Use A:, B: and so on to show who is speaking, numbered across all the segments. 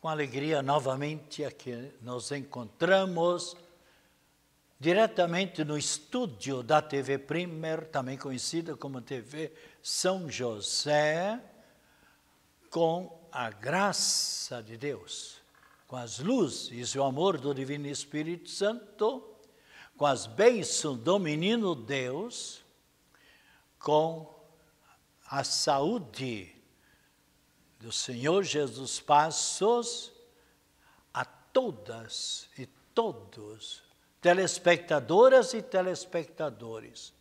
A: Com alegria, novamente, aqui nos encontramos diretamente no estúdio da TV Primer, também conhecida como TV São José, com a graça de Deus, com as luzes e o amor do Divino Espírito Santo, com as bênçãos do Menino Deus, com a saúde do Senhor Jesus Passos, a todas e todos, telespectadoras e telespectadores,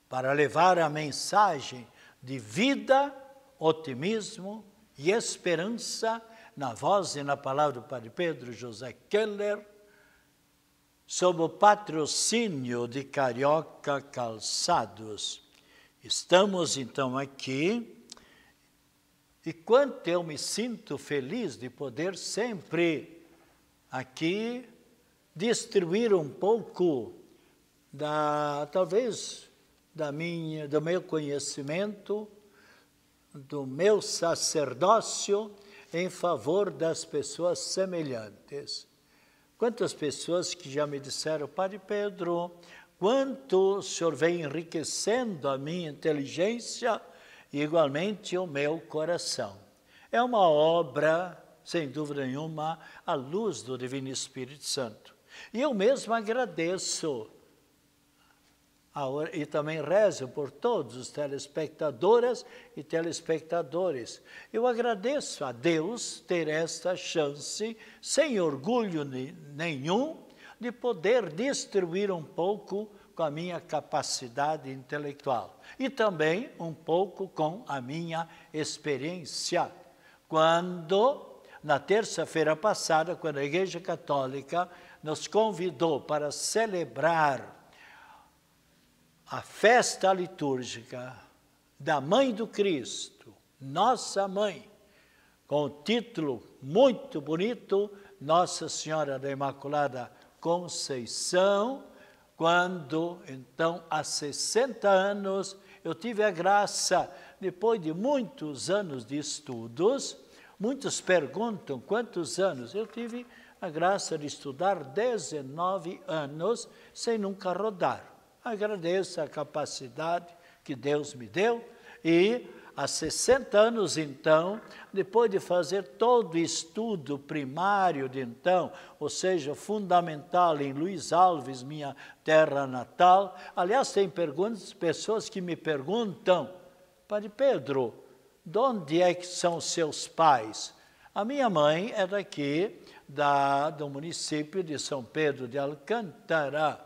A: para levar a mensagem de vida, otimismo e esperança na voz e na palavra do Padre Pedro José Keller, sob o patrocínio de Carioca Calçados. Estamos então aqui, e quanto eu me sinto feliz de poder sempre aqui distribuir um pouco talvez do meu conhecimento, do meu sacerdócio em favor das pessoas semelhantes. Quantas pessoas que já me disseram: Padre Pedro, quanto o senhor vem enriquecendo a minha inteligência e igualmente o meu coração. É uma obra, sem dúvida nenhuma, à luz do Divino Espírito Santo. E eu mesmo agradeço e também rezo por todos os telespectadoras e telespectadores. Eu agradeço a Deus ter esta chance, sem orgulho nenhum, de poder distribuir um pouco com a minha capacidade intelectual e também um pouco com a minha experiência. Quando, na terça-feira passada, quando a Igreja Católica nos convidou para celebrar a festa litúrgica da Mãe do Cristo, Nossa Mãe, com o título muito bonito, Nossa Senhora da Imaculada Conceição, quando, então, há 60 anos, eu tive a graça, depois de muitos anos de estudos, muitos perguntam quantos anos, eu tive a graça de estudar 19 anos sem nunca rodar. Agradeço a capacidade que Deus me deu e há 60 anos, então, depois de fazer todo o estudo primário de então, ou seja, fundamental em Luiz Alves, minha terra natal. Aliás, tem pessoas que me perguntam: Padre Pedro, de onde é que são seus pais? A minha mãe é daqui, do município de São Pedro de Alcântara,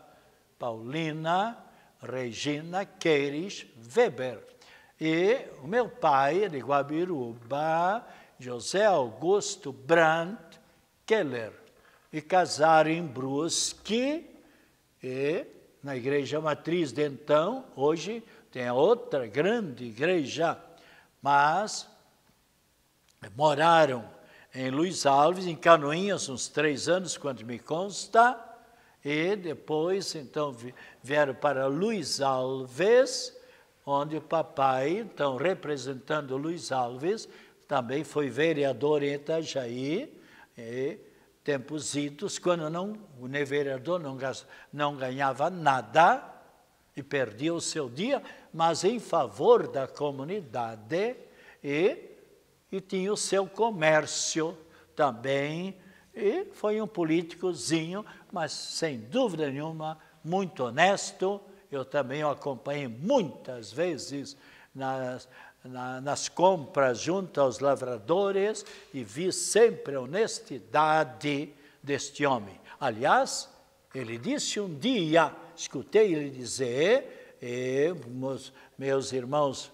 A: Paulina Regina Queires Weber. E o meu pai é de Guabiruba, José Augusto Brandt Keller. E casaram em Brusque, e na igreja matriz de então, hoje tem outra grande igreja, mas moraram em Luiz Alves, em Canoinhas, uns 3 anos, quando me consta, e depois, então, vieram para Luiz Alves, onde o papai, então, representando Luiz Alves, também foi vereador em Itajaí, e tempos idos, quando o vereador não ganhava nada e perdia o seu dia, mas em favor da comunidade e tinha o seu comércio também, e foi um políticozinho, mas sem dúvida nenhuma, muito honesto. Eu também o acompanhei muitas vezes nas compras junto aos lavradores e vi sempre a honestidade deste homem. Aliás, ele disse um dia, escutei ele dizer, meus irmãos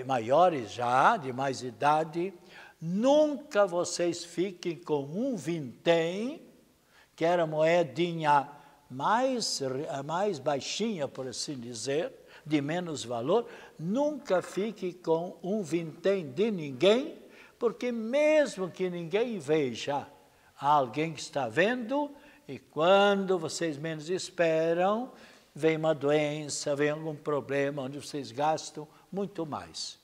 A: maiores já, de mais idade, nunca vocês fiquem com um vintém, que era a moedinha mais baixinha, por assim dizer, de menos valor, nunca fique com um vintém de ninguém, porque mesmo que ninguém veja, há alguém que está vendo, e quando vocês menos esperam, vem uma doença, vem algum problema, onde vocês gastam muito mais.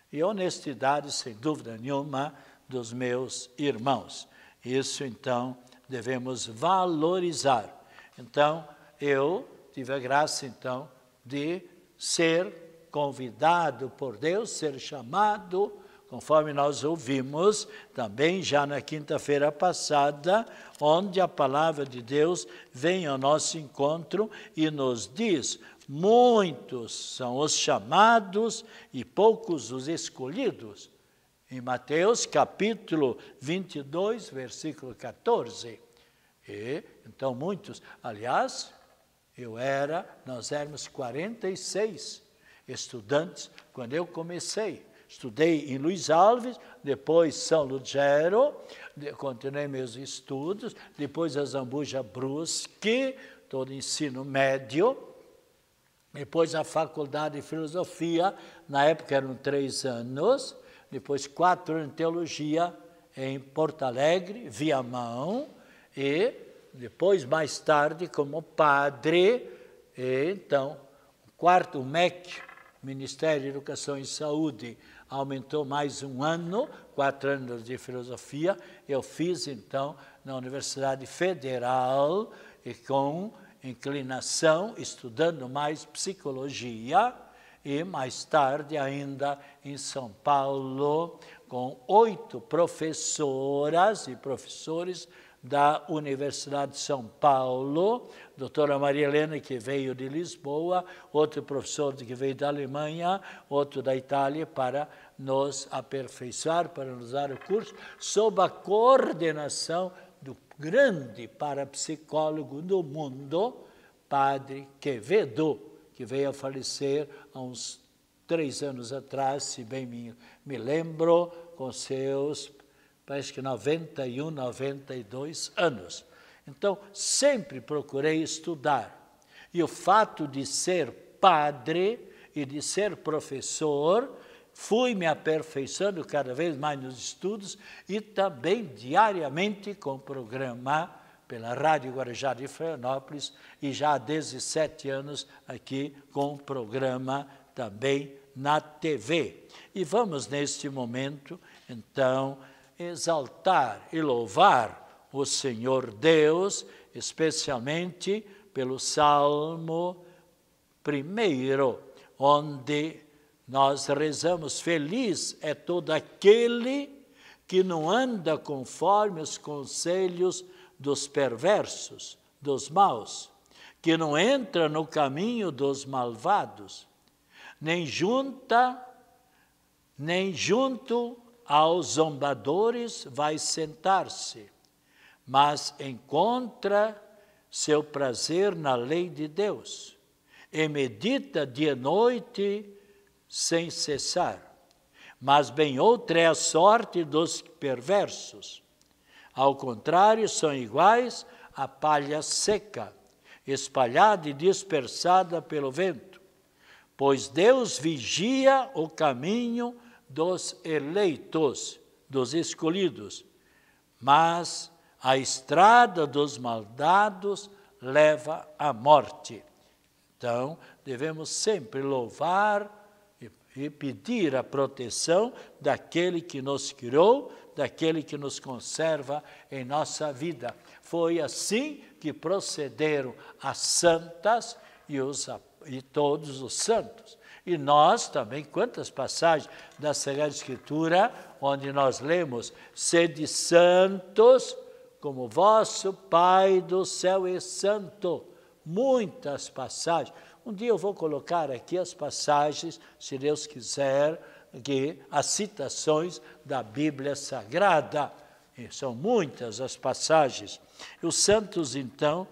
A: E honestidade, sem dúvida nenhuma, dos meus irmãos. Isso, então, devemos valorizar. Então, eu tive a graça, então, de ser convidado por Deus, ser chamado, conforme nós ouvimos também já na quinta-feira passada, onde a palavra de Deus vem ao nosso encontro e nos diz: muitos são os chamados e poucos os escolhidos. Em Mateus capítulo 22, versículo 14. E, então, muitos, aliás, nós éramos 46 estudantes quando eu comecei. Estudei em Luiz Alves, depois São Lugero, continuei meus estudos, depois a Zambuja Brusque, todo ensino médio, depois a faculdade de filosofia, na época eram 3 anos, depois 4 anos de teologia em Porto Alegre, Viamão, e depois, mais tarde, como padre, e então, o MEC, Ministério de Educação e Saúde, aumentou mais 1 ano, 4 anos de filosofia. Eu fiz, então, na Universidade Federal, e com inclinação, estudando mais psicologia, e mais tarde ainda em São Paulo, com 8 professoras e professores da Universidade de São Paulo, doutora Maria Helena, que veio de Lisboa, outro professor que veio da Alemanha, outro da Itália, para nos aperfeiçoar, para nos dar o curso, sob a coordenação do grande parapsicólogo do mundo, Padre Quevedo, que veio a falecer há uns 3 anos atrás, se bem me lembro, com seus, parece que 91, 92 anos. Então, sempre procurei estudar. E o fato de ser padre e de ser professor, fui me aperfeiçoando cada vez mais nos estudos e também diariamente com o programa pela Rádio Guarujá de Florianópolis e já há 17 anos aqui com o programa também na TV. E vamos neste momento, então, exaltar e louvar o Senhor Deus, especialmente pelo Salmo 1, onde nós rezamos: feliz é todo aquele que não anda conforme os conselhos dos perversos, dos maus, que não entra no caminho dos malvados, nem junto aos zombadores vai sentar-se, mas encontra seu prazer na lei de Deus, e medita dia e noite sem cessar. Mas bem outra é a sorte dos perversos. Ao contrário, são iguais à palha seca, espalhada e dispersada pelo vento. Pois Deus vigia o caminho dos eleitos, dos escolhidos, mas a estrada dos maldados leva à morte. Então, devemos sempre louvar e pedir a proteção daquele que nos criou, daquele que nos conserva em nossa vida. Foi assim que procederam as santas e todos os santos. E nós também, quantas passagens da Sagrada Escritura, onde nós lemos: sede santos, como vosso Pai do céu é santo. Muitas passagens. Um dia eu vou colocar aqui as passagens, se Deus quiser, aqui, as citações da Bíblia Sagrada. E são muitas as passagens. Os santos, então,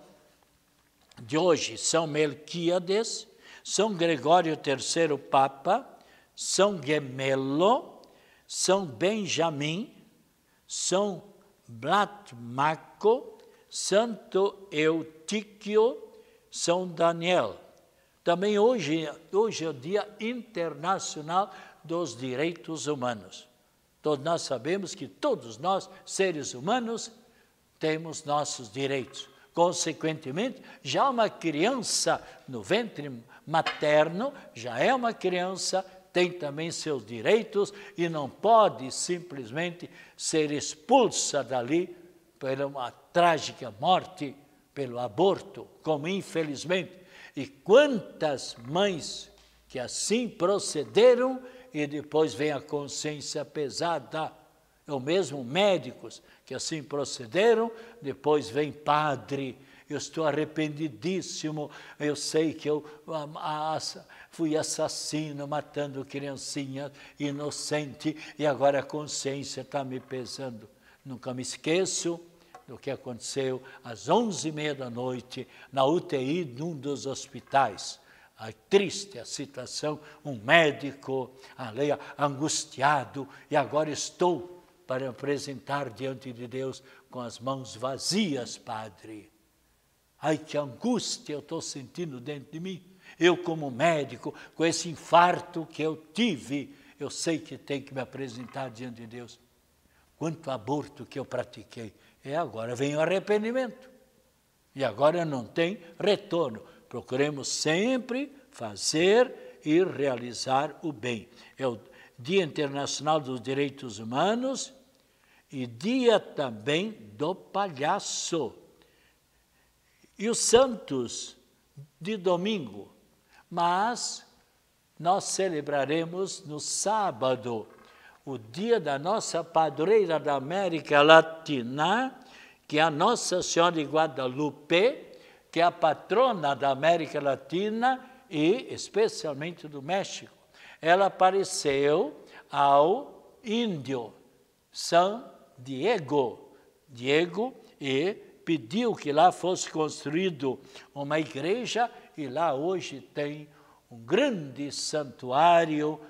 A: de hoje, São Melquíades, São Gregório III Papa, São Gemelo, São Benjamim, São Blatmaco, Santo Eutíquio, São Daniel. Também hoje é o Dia Internacional dos Direitos Humanos. Todos nós sabemos que todos nós, seres humanos, temos nossos direitos. Consequentemente, já uma criança no ventre materno, já é uma criança, tem também seus direitos e não pode simplesmente ser expulsa dali pela uma trágica morte pelo aborto, como infelizmente, e quantas mães que assim procederam e depois vem a consciência pesada, ou mesmo médicos que assim procederam, depois vem padre, eu estou arrependidíssimo, eu sei que eu fui assassino, matando criancinha inocente, e agora a consciência está me pesando. Nunca me esqueço do que aconteceu às 11h30 da noite, na UTI de um dos hospitais. Triste a situação, um médico ali angustiado, e agora estou para apresentar diante de Deus com as mãos vazias, Padre. Ai, que angústia eu estou sentindo dentro de mim. Eu, como médico, com esse infarto que eu tive, eu sei que tenho que me apresentar diante de Deus. Quanto aborto que eu pratiquei. E agora vem o arrependimento. E agora não tem retorno. Procuremos sempre fazer e realizar o bem. É o Dia Internacional dos Direitos Humanos e dia também do palhaço. E os santos de domingo, mas nós celebraremos no sábado o dia da nossa padroeira da América Latina, que é a Nossa Senhora de Guadalupe, que é a patrona da América Latina e especialmente do México. Ela apareceu ao índio San Diego, e pediu que lá fosse construído uma igreja, e lá hoje tem um grande santuário,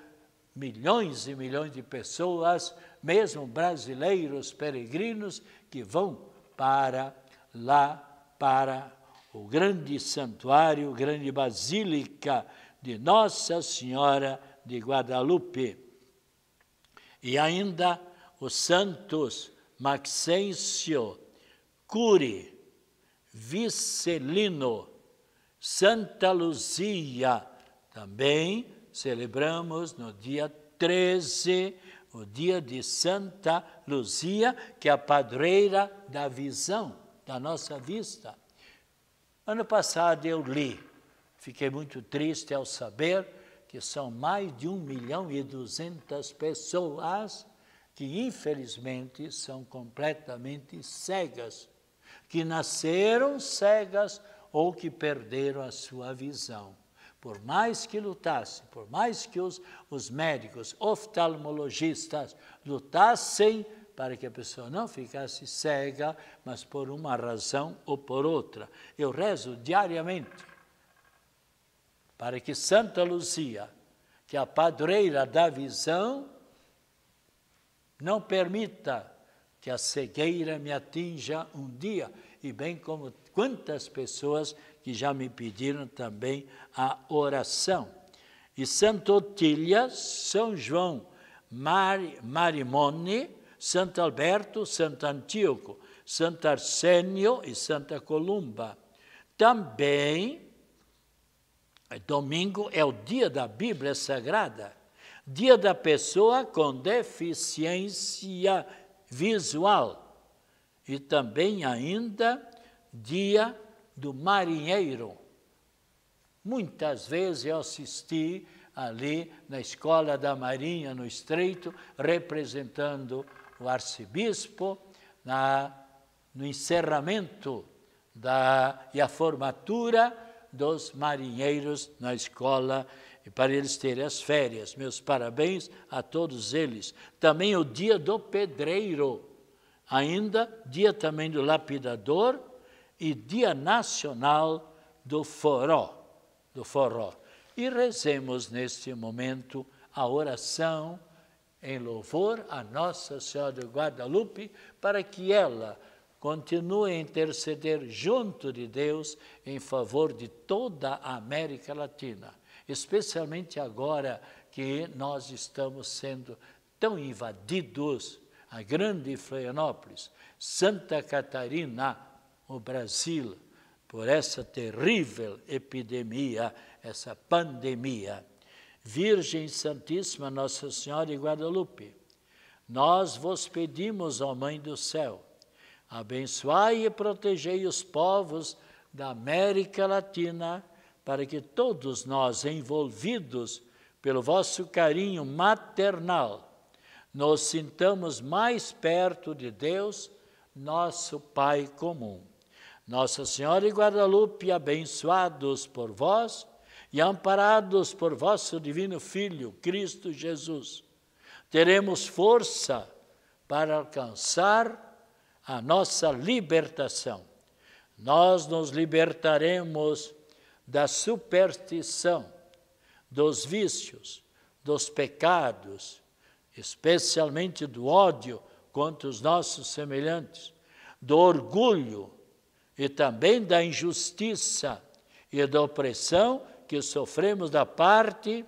A: milhões e milhões de pessoas, mesmo brasileiros peregrinos, que vão para lá, para o grande santuário, grande basílica de Nossa Senhora de Guadalupe. E ainda os santos Maxêncio, Curi, Vicelino, Santa Luzia, também celebramos no dia 13, o dia de Santa Luzia, que é a padroeira da visão, da nossa vista. Ano passado eu li, fiquei muito triste ao saber que são mais de 1.200.000 pessoas que infelizmente são completamente cegas, que nasceram cegas ou que perderam a sua visão. Por mais que lutassem, por mais que os médicos, oftalmologistas lutassem para que a pessoa não ficasse cega, mas por uma razão ou por outra. Eu rezo diariamente para que Santa Luzia, que é a padroeira da visão, não permita que a cegueira me atinja um dia, e bem como quantas pessoas que já me pediram também a oração. E Santa Otília, São João Marimone, Santo Alberto, Santo Antíoco, Santo Arsênio e Santa Columba. Também, domingo é o dia da Bíblia Sagrada, dia da pessoa com deficiência visual e também ainda dia do marinheiro. Muitas vezes eu assisti ali na Escola da Marinha, no Estreito, representando o arcebispo no encerramento e a formatura dos marinheiros na escola, e para eles terem as férias. Meus parabéns a todos eles. Também o dia do pedreiro, ainda dia também do lapidador e dia nacional do forró. E rezemos neste momento a oração em louvor a Nossa Senhora de Guadalupe, para que ela continue a interceder junto de Deus em favor de toda a América Latina, especialmente agora que nós estamos sendo tão invadidos, a grande Florianópolis, Santa Catarina, o Brasil, por essa terrível epidemia, essa pandemia. Virgem Santíssima Nossa Senhora de Guadalupe, nós vos pedimos, ó Mãe do Céu, Abençoai e protegei os povos da América Latina, para que todos nós, envolvidos pelo vosso carinho maternal, nos sintamos mais perto de Deus, nosso Pai comum. Nossa Senhora e Guadalupe, abençoados por vós e amparados por vosso divino Filho, Cristo Jesus, teremos força para alcançar a nossa libertação. Nós nos libertaremos da superstição, dos vícios, dos pecados, especialmente do ódio contra os nossos semelhantes, do orgulho e também da injustiça e da opressão que sofremos da parte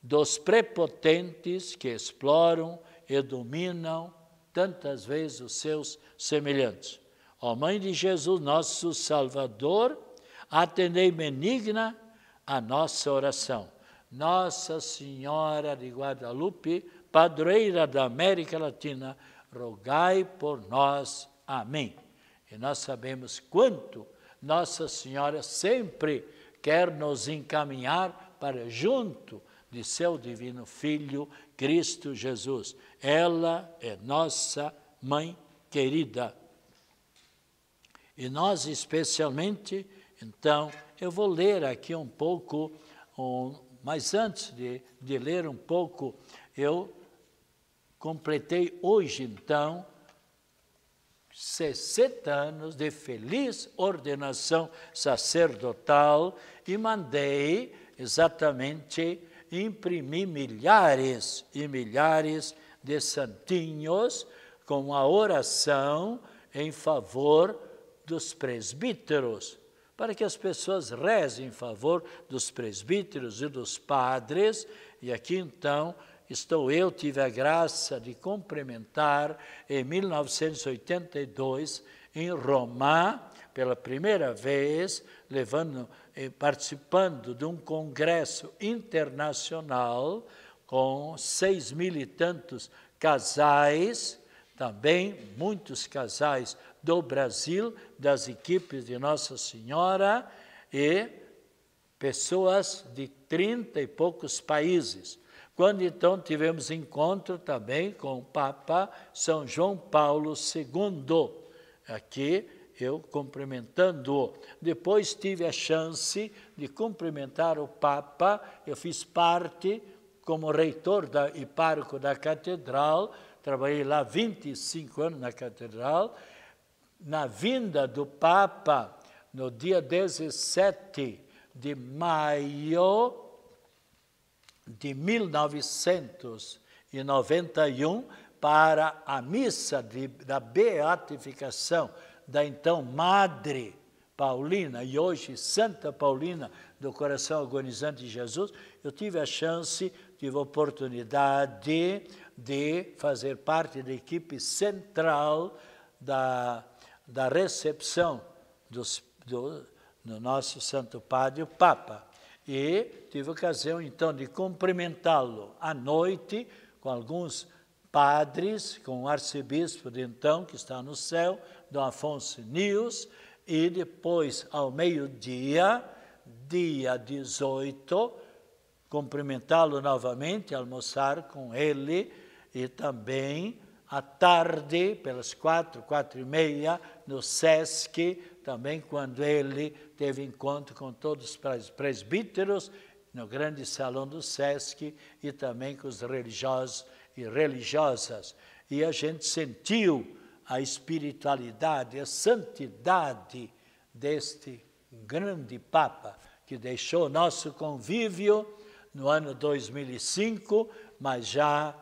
A: dos prepotentes que exploram e dominam tantas vezes os seus semelhantes. Ó Mãe de Jesus, nosso Salvador, atendei benigna a nossa oração. Nossa Senhora de Guadalupe, padroeira da América Latina, rogai por nós. Amém. E nós sabemos quanto Nossa Senhora sempre quer nos encaminhar para junto de seu divino Filho, Cristo Jesus. Ela é nossa Mãe querida. E nós especialmente, então, eu vou ler aqui um pouco, mas antes de ler um pouco, eu completei hoje, então, 60 anos de feliz ordenação sacerdotal e mandei exatamente imprimir milhares e milhares de santinhos com a oração em favor dos presbíteros, para que as pessoas rezem em favor dos presbíteros e dos padres. E aqui então tive a graça de cumprimentar em 1982 em Roma, pela primeira vez, participando de um congresso internacional com 6.000 e tantos casais, também muitos casais do Brasil, das equipes de Nossa Senhora e pessoas de 30 e poucos países. Quando então tivemos encontro também com o Papa São João Paulo II, aqui eu cumprimentando-o. Depois tive a chance de cumprimentar o Papa, eu fiz parte como reitor e pároco da catedral, trabalhei lá 25 anos na catedral. Na vinda do Papa, no dia 17 de maio de 1991, para a missa da beatificação da então Madre Paulina, e hoje Santa Paulina do Coração Agonizante de Jesus, eu tive a oportunidade de fazer parte da equipe central da recepção do nosso Santo Padre, o Papa. E tive a ocasião, então, de cumprimentá-lo à noite com alguns padres, com o arcebispo de então, que está no céu, Dom Afonso Nius, e depois, ao meio-dia, dia 18, cumprimentá-lo novamente, almoçar com ele, e também à tarde, pelas 4h30, no SESC, também quando ele teve encontro com todos os presbíteros, no grande salão do SESC, e também com os religiosos e religiosas. E a gente sentiu a espiritualidade, a santidade deste grande Papa, que deixou nosso convívio no ano 2005, mas já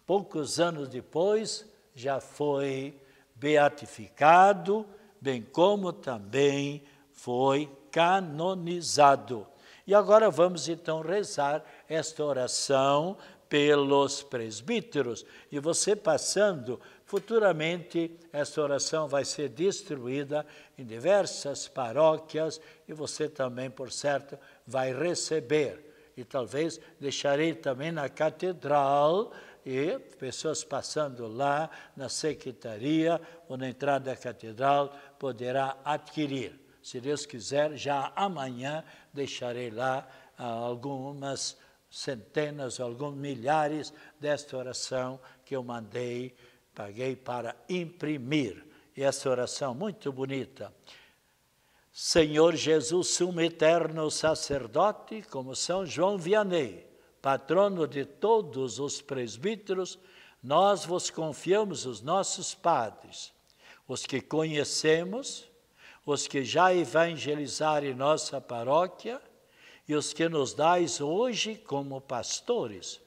A: poucos anos depois já foi beatificado, bem como também foi canonizado. E agora vamos então rezar esta oração pelos presbíteros. E você passando, futuramente esta oração vai ser distribuída em diversas paróquias e você também, por certo, vai receber. e talvez deixarei também na catedral, e pessoas passando lá na secretaria ou na entrada da catedral poderá adquirir. Se Deus quiser, já amanhã deixarei lá algumas centenas, alguns milhares desta oração que eu paguei para imprimir. E essa oração muito bonita. Senhor Jesus, sumo eterno sacerdote, como São João Vianney, patrono de todos os presbíteros, nós vos confiamos os nossos padres, os que conhecemos, os que já evangelizaram em nossa paróquia e os que nos dais hoje como pastores.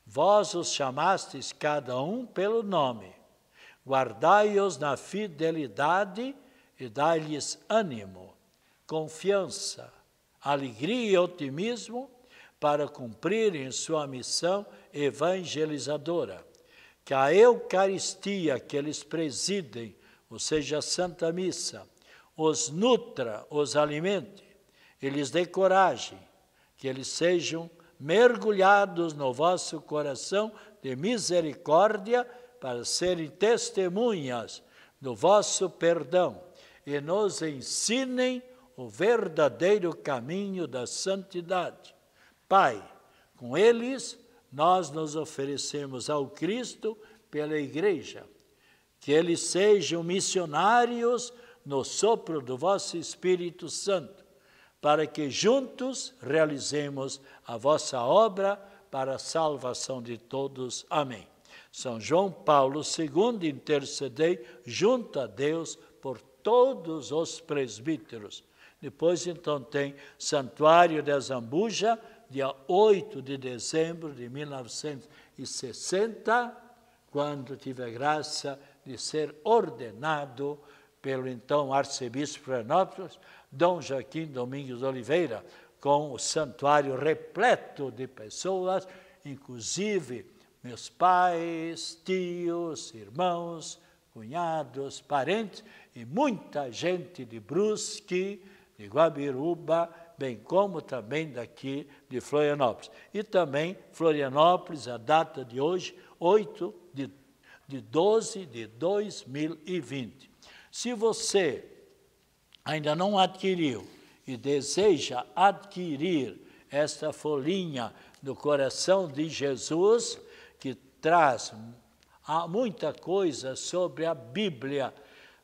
A: Vós os chamastes cada um pelo nome. Guardai-os na fidelidade e dai-lhes ânimo, confiança, alegria e otimismo para cumprirem sua missão evangelizadora. Que a Eucaristia que eles presidem, ou seja, a Santa Missa, os nutra, os alimente, e lhes dê coragem, que eles sejam mergulhados no vosso coração de misericórdia para serem testemunhas do vosso perdão e nos ensinem o verdadeiro caminho da santidade. Pai, com eles nós nos oferecemos ao Cristo pela Igreja, que eles sejam missionários no sopro do vosso Espírito Santo, para que juntos realizemos a vossa obra para a salvação de todos. Amém. São João Paulo II, intercedei junto a Deus por todos os presbíteros. Depois, então, tem Santuário de Azambuja, dia 8 de dezembro de 1960, quando tive a graça de ser ordenado pelo então arcebispo de Florianópolis, Dom Joaquim Domingos de Oliveira, com o santuário repleto de pessoas, inclusive meus pais, tios, irmãos, cunhados, parentes e muita gente de Brusque, de Guabiruba, bem como também daqui de Florianópolis. E também Florianópolis, a data de hoje, 8 de 12 de 2020. Se você ainda não adquiriu e deseja adquirir esta folhinha do coração de Jesus, que traz muita coisa sobre a Bíblia,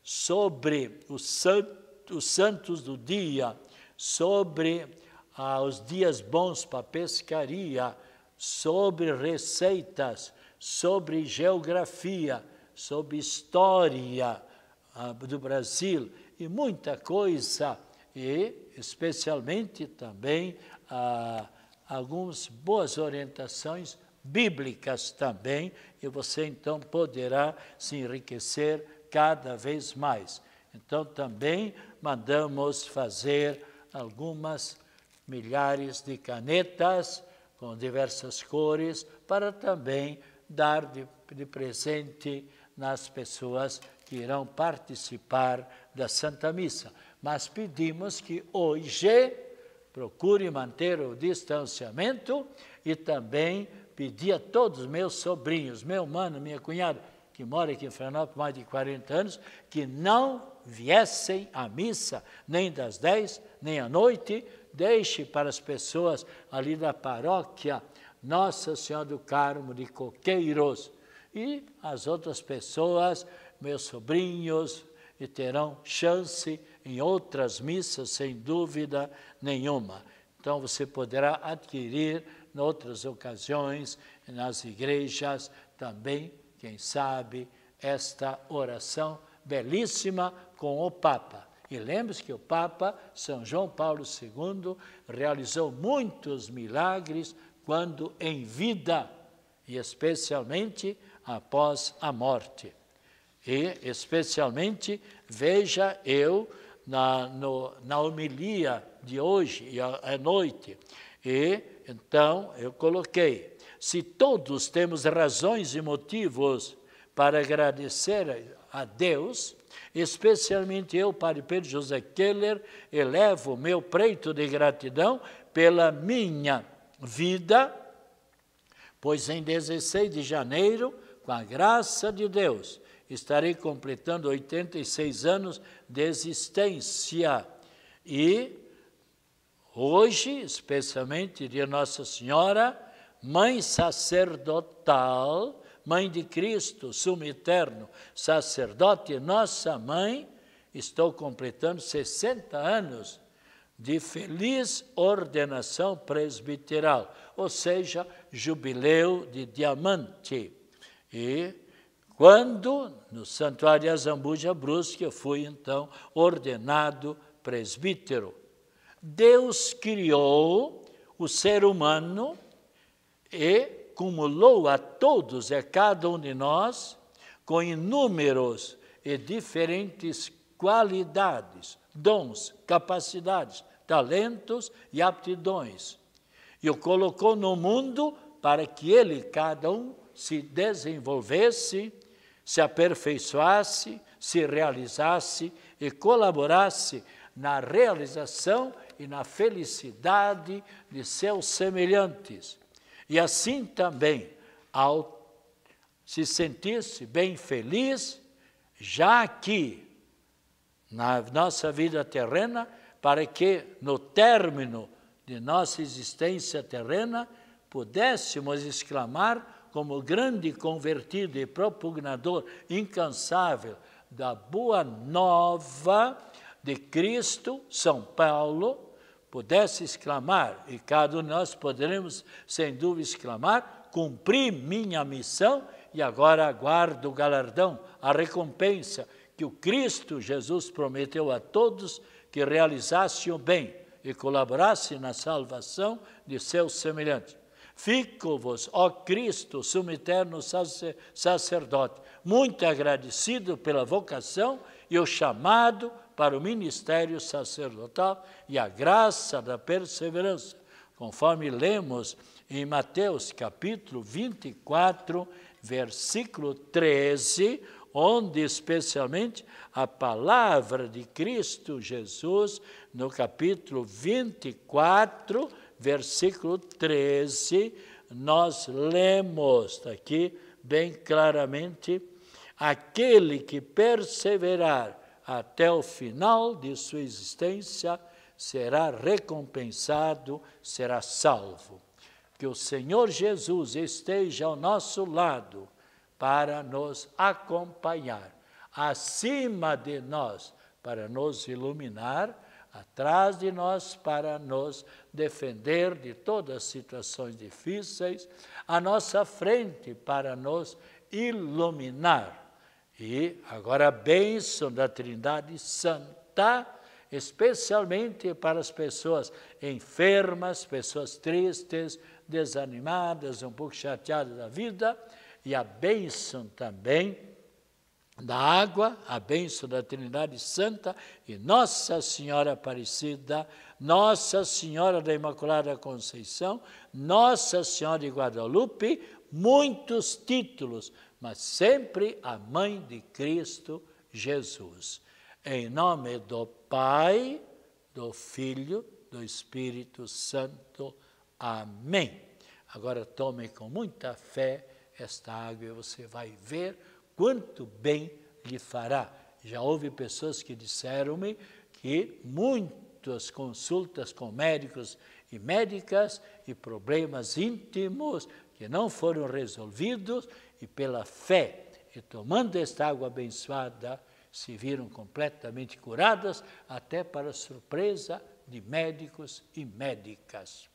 A: sobre os santos do dia, sobre os dias bons para pescaria, sobre receitas, sobre geografia, sobre história do Brasil e muita coisa, e especialmente também algumas boas orientações bíblicas também, e você então poderá se enriquecer cada vez mais. Então também mandamos fazer algumas milhares de canetas com diversas cores para também dar de presente nas pessoas que irão participar da Santa Missa. Mas pedimos que hoje procure manter o distanciamento e também pedir a todos os meus sobrinhos, meu mano, minha cunhada, que mora aqui em Florianópolis há mais de 40 anos, que não viessem à missa, nem das 10, nem à noite. Deixe para as pessoas ali da paróquia Nossa Senhora do Carmo de Coqueiros. E as outras pessoas, meus sobrinhos, e terão chance em outras missas, sem dúvida nenhuma. Então, você poderá adquirir em outras ocasiões, nas igrejas também, quem sabe, esta oração belíssima com o Papa. E lembre-se que o Papa, São João Paulo II, realizou muitos milagres quando em vida, e especialmente após a morte. E, especialmente, veja eu na homilia de hoje, à noite, e então eu coloquei: se todos temos razões e motivos para agradecer a Deus, especialmente eu, Padre Pedro José Keller, elevo o meu preito de gratidão pela minha vida, pois em 16 de janeiro, com a graça de Deus, estarei completando 86 anos de existência. E hoje, especialmente de Nossa Senhora, Mãe sacerdotal, Mãe de Cristo, sumo eterno, sacerdote, nossa mãe, estou completando 60 anos de feliz ordenação presbiteral, ou seja, jubileu de diamante. E quando, no Santuário de Azambuja Brusque, eu fui então ordenado presbítero. Deus criou o ser humano e cumulou a todos e cada um de nós com inúmeros e diferentes qualidades, dons, capacidades, talentos e aptidões. E o colocou no mundo para que ele, cada um, se desenvolvesse, se aperfeiçoasse, se realizasse e colaborasse na realização e na felicidade de seus semelhantes. E assim também, ao se sentir-se bem feliz, já aqui, na nossa vida terrena, para que no término de nossa existência terrena, pudéssemos exclamar como grande convertido e propugnador incansável da boa nova de Cristo, São Paulo, pudesse exclamar, e cada um de nós poderemos, sem dúvida, exclamar: cumpri minha missão e agora aguardo o galardão, a recompensa que o Cristo Jesus prometeu a todos que realizassem o bem e colaborassem na salvação de seus semelhantes. Fico-vos, ó Cristo, sumo eterno sacerdote, muito agradecido pela vocação e o chamado para o ministério sacerdotal e a graça da perseverança, conforme lemos em Mateus capítulo 24, versículo 13, onde especialmente a palavra de Cristo Jesus, no capítulo 24, versículo 13, nós lemos aqui bem claramente: aquele que perseverar até o final de sua existência será recompensado, será salvo. Que o Senhor Jesus esteja ao nosso lado para nos acompanhar, acima de nós para nos iluminar, atrás de nós para nos defender de todas as situações difíceis, à nossa frente para nos iluminar. E agora a bênção da Trindade Santa, especialmente para as pessoas enfermas, pessoas tristes, desanimadas, um pouco chateadas da vida, e a bênção também da água, a bênção da Trindade Santa e Nossa Senhora Aparecida, Nossa Senhora da Imaculada Conceição, Nossa Senhora de Guadalupe, muitos títulos, mas sempre a Mãe de Cristo Jesus. Em nome do Pai, do Filho, do Espírito Santo. Amém. Agora tome com muita fé esta água e você vai ver quanto bem lhe fará. Já houve pessoas que disseram-me que muitas consultas com médicos e médicas e problemas íntimos que não foram resolvidos e pela fé e tomando esta água abençoada se viram completamente curadas, até para surpresa de médicos e médicas.